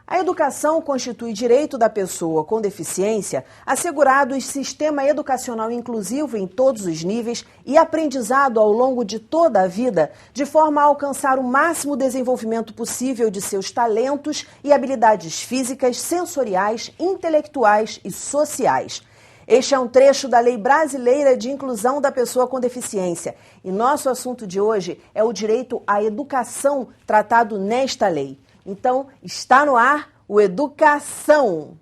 A educação constitui direito da pessoa com deficiência, assegurado em sistema educacional inclusivo em todos os níveis e aprendizado ao longo de toda a vida, de forma a alcançar o máximo desenvolvimento possível de seus talentos e habilidades físicas, sensoriais, intelectuais e sociais. Este é um trecho da Lei Brasileira de Inclusão da Pessoa com Deficiência. E nosso assunto de hoje é o direito à educação tratado nesta lei. Então, está no ar o Educação.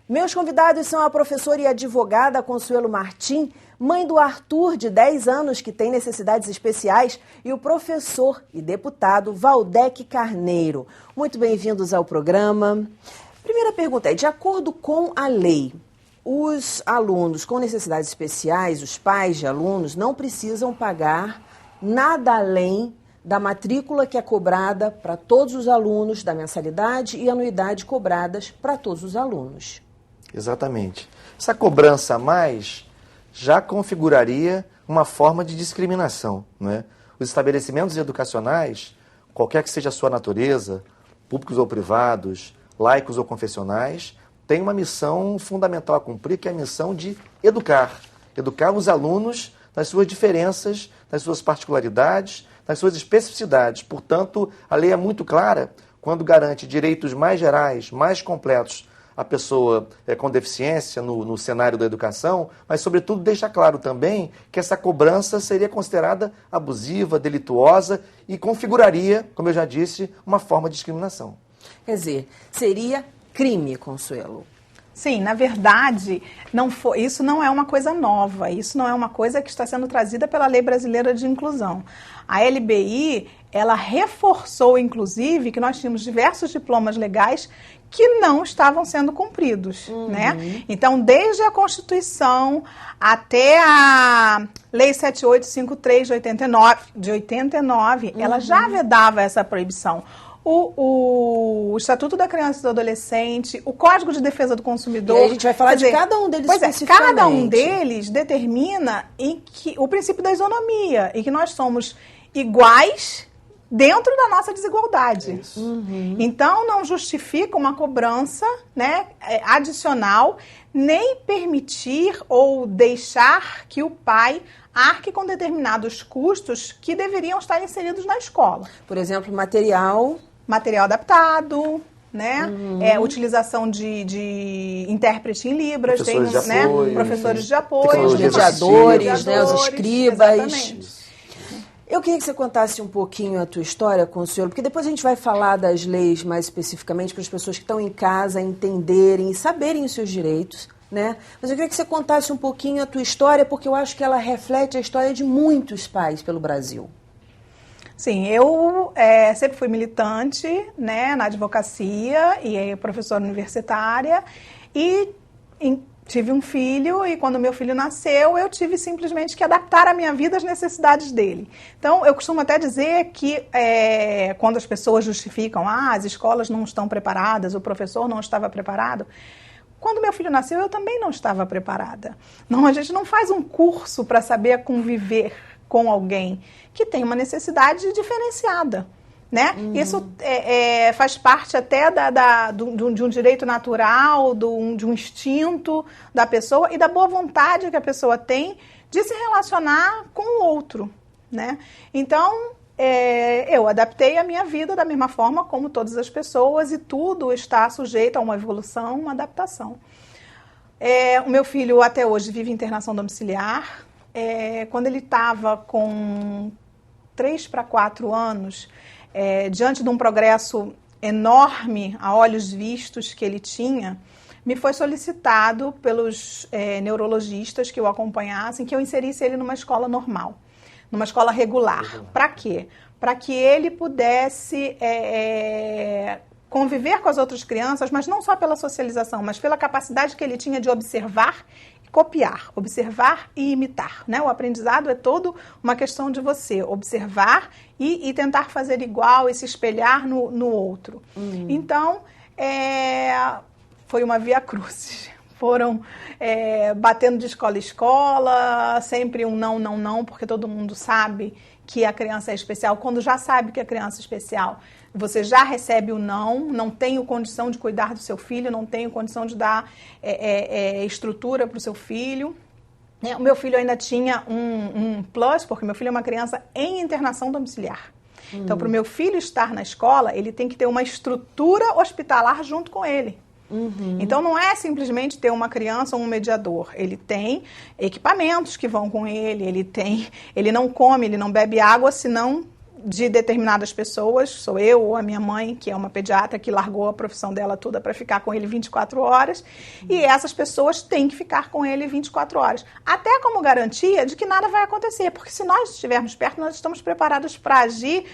Meus convidados são a professora e advogada Consuelo Martim, mãe do Arthur, de 10 anos, que tem necessidades especiais, e o professor e deputado Valdec Carneiro. Muito bem-vindos ao programa. Primeira pergunta é, de acordo com a lei, os alunos com necessidades especiais, os pais de alunos, não precisam pagar nada além da matrícula que é cobrada para todos os alunos, da mensalidade e anuidade cobradas para todos os alunos. Exatamente. Essa cobrança a mais já configuraria uma forma de discriminação, não é? Os estabelecimentos educacionais, qualquer que seja a sua natureza, públicos ou privados, laicos ou confessionais, têm uma missão fundamental a cumprir, que é a missão de educar. Educar os alunos nas suas diferenças, nas suas particularidades, nas suas especificidades. Portanto, a lei é muito clara quando garante direitos mais gerais, mais completos a pessoa com deficiência no cenário da educação, mas, sobretudo, deixa claro também que essa cobrança seria considerada abusiva, delituosa e configuraria, como eu já disse, uma forma de discriminação. Quer dizer, seria crime, Consuelo. Sim, na verdade, isso não é uma coisa nova, isso não é uma coisa que está sendo trazida pela Lei Brasileira de Inclusão. A LBI, ela reforçou, inclusive, que nós tínhamos diversos diplomas legais que não estavam sendo cumpridos, né? Então, desde a Constituição até a Lei 7853 de 89, ela já vedava essa proibição. O Estatuto da Criança e do Adolescente, o Código de Defesa do Consumidor... E aí a gente vai falar de cada um deles especificamente. Cada um deles determina o princípio da isonomia, e que nós somos iguais dentro da nossa desigualdade. Então, não justifica uma cobrança, né, adicional, nem permitir ou deixar que o pai arque com determinados custos que deveriam estar inseridos na escola. Por exemplo, material adaptado, né? Utilização de intérprete em Libras, professores de apoio, os mediadores, os escribas. Exatamente. Eu queria que você contasse um pouquinho a tua história, Consuelo, porque depois a gente vai falar das leis mais especificamente para as pessoas que estão em casa entenderem e saberem os seus direitos, né? Mas eu queria que você contasse um pouquinho a tua história, porque eu acho que ela reflete a história de muitos pais pelo Brasil. Sim, eu sempre fui militante, né, na advocacia e professora universitária e tive um filho e quando meu filho nasceu eu tive simplesmente que adaptar a minha vida às necessidades dele. Então eu costumo até dizer que quando as pessoas justificam, as escolas não estão preparadas, o professor não estava preparado, quando meu filho nasceu eu também não estava preparada. Não, a gente não faz um curso para saber conviver com alguém que tem uma necessidade diferenciada, né? Isso faz parte até de um direito natural, de um instinto da pessoa e da boa vontade que a pessoa tem de se relacionar com o outro, né? Então, eu adaptei a minha vida da mesma forma como todas as pessoas e tudo está sujeito a uma evolução, uma adaptação. O meu filho até hoje vive em internação domiciliar. Quando ele estava com 3 para 4 anos, diante de um progresso enorme a olhos vistos que ele tinha, me foi solicitado pelos neurologistas que o acompanhassem que eu inserisse ele numa escola normal, numa escola regular. Para quê? Para que ele pudesse conviver com as outras crianças, mas não só pela socialização, mas pela capacidade que ele tinha de observar e copiar, observar e imitar, né? O aprendizado é todo uma questão de você observar e tentar fazer igual e se espelhar no outro. Então, foi uma via crucis. Foram batendo de escola em escola, sempre um não, não, não, porque todo mundo sabe que a criança é especial. Quando já sabe que a criança é especial, você já recebe o não tenho condição de cuidar do seu filho, não tenho condição de dar estrutura para o seu filho. O meu filho ainda tinha um plus, porque meu filho é uma criança em internação domiciliar. Então, para o meu filho estar na escola, ele tem que ter uma estrutura hospitalar junto com ele. Então, não é simplesmente ter uma criança ou um mediador. Ele tem equipamentos que vão com ele, ele não come, ele não bebe água, senão de determinadas pessoas, sou eu ou a minha mãe, que é uma pediatra que largou a profissão dela toda para ficar com ele 24 horas, e essas pessoas têm que ficar com ele 24 horas. Até como garantia de que nada vai acontecer, porque se nós estivermos perto, nós estamos preparados para agir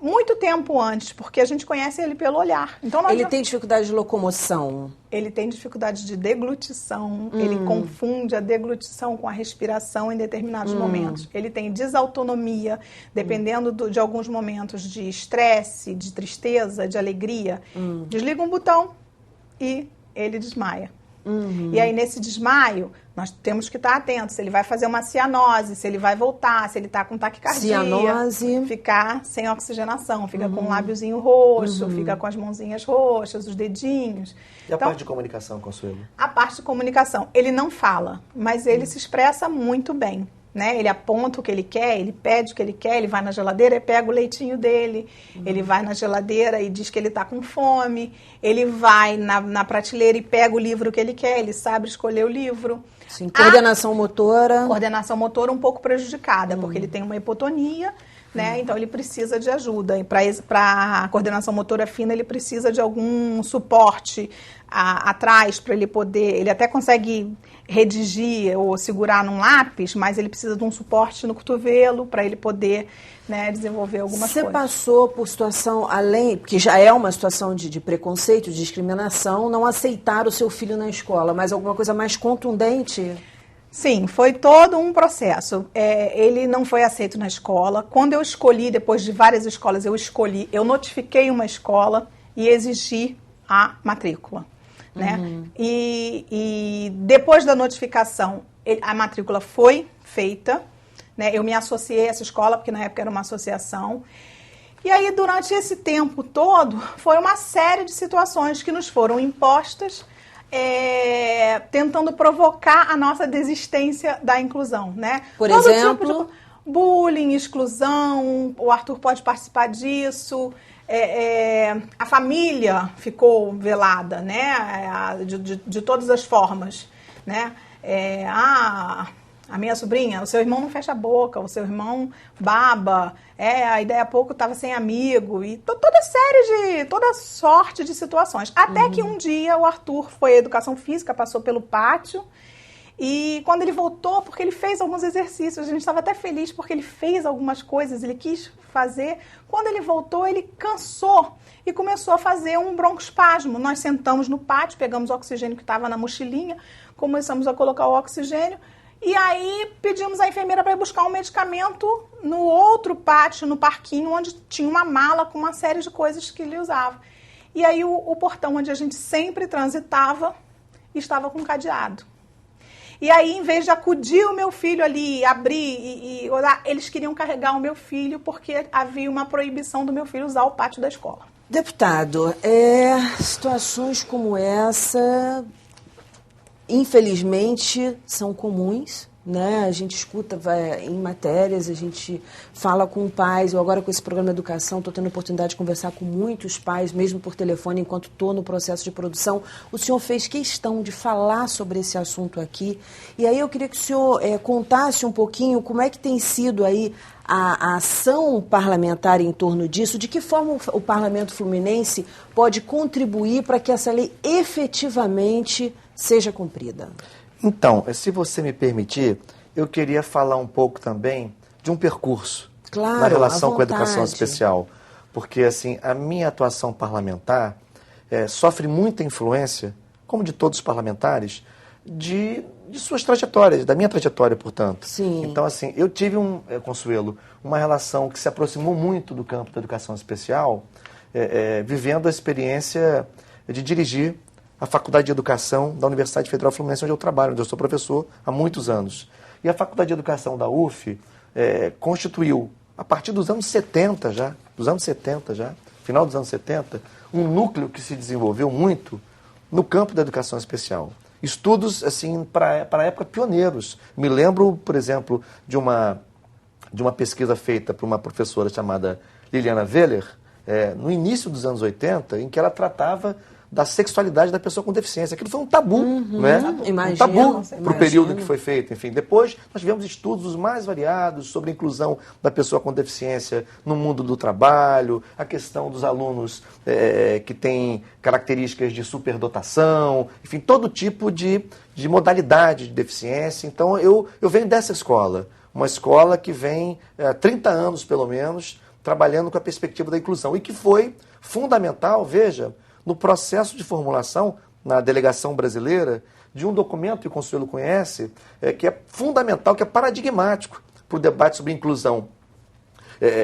muito tempo antes, porque a gente conhece ele pelo olhar. Então, ele tem dificuldade de locomoção? Ele tem dificuldade de deglutição, ele confunde a deglutição com a respiração em determinados momentos. Ele tem desautonomia, dependendo de alguns momentos de estresse, de tristeza, de alegria. Desliga um botão e ele desmaia. E aí, nesse desmaio, nós temos que estar atentos. Se ele vai fazer uma cianose, se ele vai voltar, se ele está com taquicardia. Cianose. Ficar sem oxigenação, fica com o lábiozinho roxo, fica com as mãozinhas roxas, os dedinhos. E a parte de comunicação, Consuelo? A parte de comunicação. Ele não fala, mas ele se expressa muito bem. Né? Ele aponta o que ele quer, ele pede o que ele quer, ele vai na geladeira e pega o leitinho dele, ele vai na geladeira e diz que ele está com fome, ele vai na prateleira e pega o livro que ele quer, ele sabe escolher o livro. Sim, coordenação motora. Coordenação motora um pouco prejudicada, porque ele tem uma hipotonia, né? Então ele precisa de ajuda. E para a coordenação motora fina, ele precisa de algum suporte atrás para ele poder. Ele até consegue redigir ou segurar num lápis, mas ele precisa de um suporte no cotovelo para ele poder, né, desenvolver algumas coisas. Você passou por situação além, que já é uma situação de preconceito, de discriminação, não aceitar o seu filho na escola, mas alguma coisa mais contundente? Sim, foi todo um processo. Ele não foi aceito na escola. Quando eu escolhi, depois de várias escolas, eu notifiquei uma escola e exigi a matrícula. Né? E depois da notificação, a matrícula foi feita, né? Eu me associei a essa escola, porque na época era uma associação. E aí, durante esse tempo todo, foi uma série de situações que nos foram impostas, tentando provocar a nossa desistência da inclusão. Né? Por exemplo? Tipo de bullying, exclusão, o Arthur pode participar disso. A família ficou velada, né? De todas as formas, né? A minha sobrinha, o seu irmão não fecha a boca, o seu irmão baba, aí daí a pouco estava sem amigo, e toda sorte de situações. Até que um dia o Arthur foi à educação física, passou pelo pátio, e quando ele voltou, porque ele fez alguns exercícios, a gente estava até feliz porque ele fez algumas coisas, ele quis fazer. Quando ele voltou, ele cansou e começou a fazer um broncoespasmo. Nós sentamos no pátio, pegamos o oxigênio que estava na mochilinha, começamos a colocar o oxigênio e aí pedimos à enfermeira para ir buscar um medicamento no outro pátio, no parquinho, onde tinha uma mala com uma série de coisas que ele usava. E aí o portão onde a gente sempre transitava estava com cadeado. E aí, em vez de acudir o meu filho ali, abrir e olhar, eles queriam carregar o meu filho porque havia uma proibição do meu filho usar o pátio da escola. Deputado, situações como essa, infelizmente, são comuns, né? A gente escuta em matérias, a gente fala com pais. Eu agora com esse programa de educação estou tendo a oportunidade de conversar com muitos pais, mesmo por telefone, enquanto estou no processo de produção. O senhor fez questão de falar sobre esse assunto aqui. E aí eu queria que o senhor contasse um pouquinho como é que tem sido aí a ação parlamentar em torno disso, de que forma o Parlamento Fluminense pode contribuir para que essa lei efetivamente seja cumprida. Então, se você me permitir, eu queria falar um pouco também de um percurso na relação com a educação especial. Porque, assim, a minha atuação parlamentar sofre muita influência, como de todos os parlamentares, de suas trajetórias, da minha trajetória, portanto. Sim. Então, assim, eu tive, Consuelo, uma relação que se aproximou muito do campo da educação especial, vivendo a experiência de dirigir a Faculdade de Educação da Universidade Federal Fluminense, onde eu trabalho, onde eu sou professor há muitos anos. E a Faculdade de Educação da UF constituiu, a partir dos anos 70 já, final dos anos 70, um núcleo que se desenvolveu muito no campo da educação especial. Estudos, assim, para a época, pioneiros. Me lembro, por exemplo, de uma pesquisa feita por uma professora chamada Liliana Weller, no início dos anos 80, em que ela tratava da sexualidade da pessoa com deficiência. Aquilo foi um tabu, né? Um tabu para o período que foi feito. Enfim, depois nós tivemos estudos os mais variados sobre a inclusão da pessoa com deficiência no mundo do trabalho, a questão dos alunos que têm características de superdotação, enfim, todo tipo de modalidade de deficiência. Então, eu venho dessa escola, uma escola que vem há 30 anos, pelo menos, trabalhando com a perspectiva da inclusão e que foi fundamental, veja, no processo de formulação, na delegação brasileira, de um documento que o Consuelo conhece, que é fundamental, que é paradigmático para o debate sobre inclusão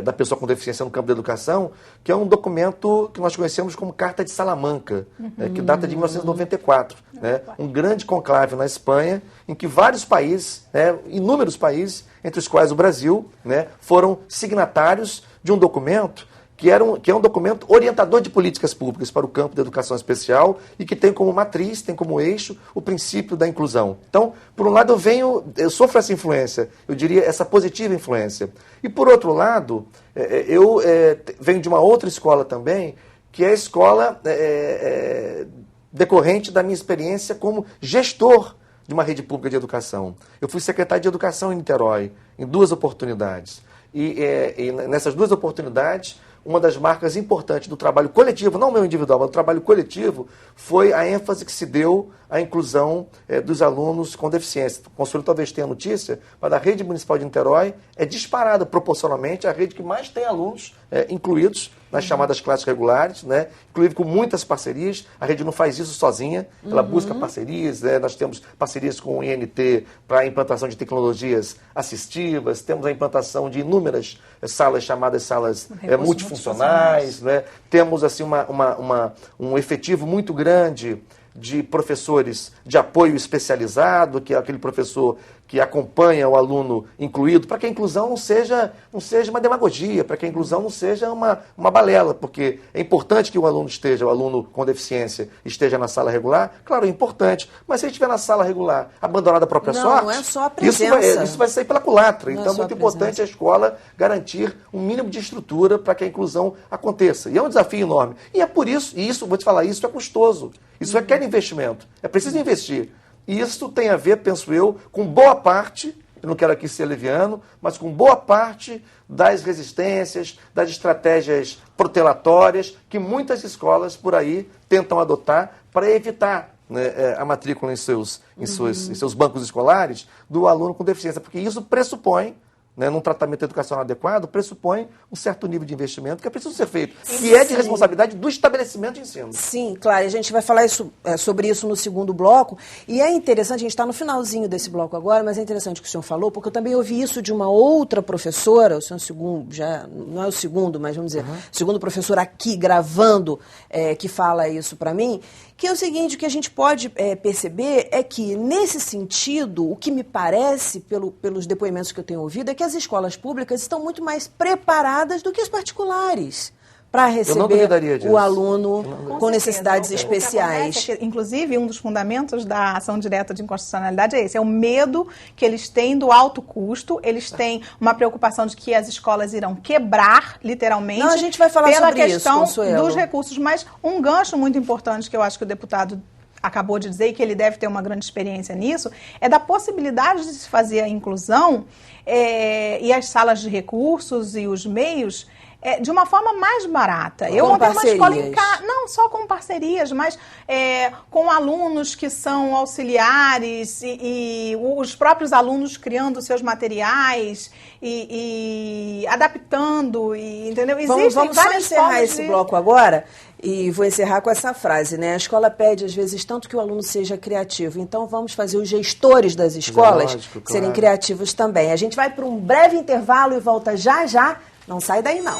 da pessoa com deficiência no campo da educação, que é um documento que nós conhecemos como Carta de Salamanca, que data de 1994. Um grande conclave na Espanha, em que vários países, inúmeros países, entre os quais o Brasil, foram signatários de um documento que é um documento orientador de políticas públicas para o campo da educação especial e que tem como matriz, tem como eixo o princípio da inclusão. Então, por um lado, eu sofro essa influência, eu diria essa positiva influência. E, por outro lado, eu venho de uma outra escola também, que é a escola decorrente da minha experiência como gestor de uma rede pública de educação. Eu fui secretário de Educação em Niterói, em 2 oportunidades. E nessas 2 oportunidades, uma das marcas importantes do trabalho coletivo, não o meu individual, mas do trabalho coletivo, foi a ênfase que se deu à inclusão dos alunos com deficiência. O Conselho talvez tenha notícia, mas a rede municipal de Niterói é disparada proporcionalmente a rede que mais tem alunos incluídos nas chamadas classes regulares, inclusive com muitas parcerias. A rede não faz isso sozinha, ela busca parcerias, nós temos parcerias com o INT para a implantação de tecnologias assistivas, temos a implantação de inúmeras salas chamadas salas multifuncionais, temos assim, um efetivo muito grande de professores de apoio especializado, que é aquele professor que acompanha o aluno incluído, para que a inclusão não seja uma demagogia, para que a inclusão não seja uma balela, porque é importante que o aluno com deficiência esteja na sala regular, claro, é importante, mas se ele estiver na sala regular, abandonado à própria sorte, não é só a presença. Isso vai sair pela culatra. Então é muito importante a escola garantir um mínimo de estrutura para que a inclusão aconteça. E é um desafio enorme. E é por isso, vou te falar, isso é custoso. Isso requer investimento. É preciso investir. E isso tem a ver, penso eu, com boa parte, eu não quero aqui ser leviano, mas com boa parte das resistências, das estratégias protelatórias que muitas escolas por aí tentam adotar para evitar a matrícula em seus bancos escolares do aluno com deficiência, porque isso pressupõe, num tratamento educacional adequado, pressupõe um certo nível de investimento que é preciso ser feito, que é de responsabilidade do estabelecimento de ensino. Sim, claro, a gente vai falar sobre isso no segundo bloco, e é interessante, a gente está no finalzinho desse bloco agora, mas é interessante o que o senhor falou, porque eu também ouvi isso de uma outra professora, o senhor segundo, já não é o segundo, mas vamos dizer, segundo professor aqui gravando, que fala isso para mim, que é o seguinte, o que a gente pode perceber é que, nesse sentido, o que me parece, pelos depoimentos que eu tenho ouvido, é que as escolas públicas estão muito mais preparadas do que as particulares para receber o aluno com necessidades especiais. Inclusive, um dos fundamentos da ação direta de inconstitucionalidade é esse, é o medo que eles têm do alto custo, eles têm uma preocupação de que as escolas irão quebrar, literalmente, não, a gente vai falar pela sobre questão isso, Consuelo, dos recursos. Mas um gancho muito importante que eu acho que o deputado acabou de dizer, e que ele deve ter uma grande experiência nisso, é da possibilidade de se fazer a inclusão e as salas de recursos e os meios de uma forma mais barata. Eu montei uma escola em casa, não só com parcerias, mas com alunos que são auxiliares e os próprios alunos criando seus materiais e adaptando, entendeu? Existem vamos só encerrar esse bloco agora e vou encerrar com essa frase, A escola pede, às vezes, tanto que o aluno seja criativo. Então, vamos fazer os gestores das escolas serem criativos também. A gente vai para um breve intervalo e volta já já. Não sai daí, não.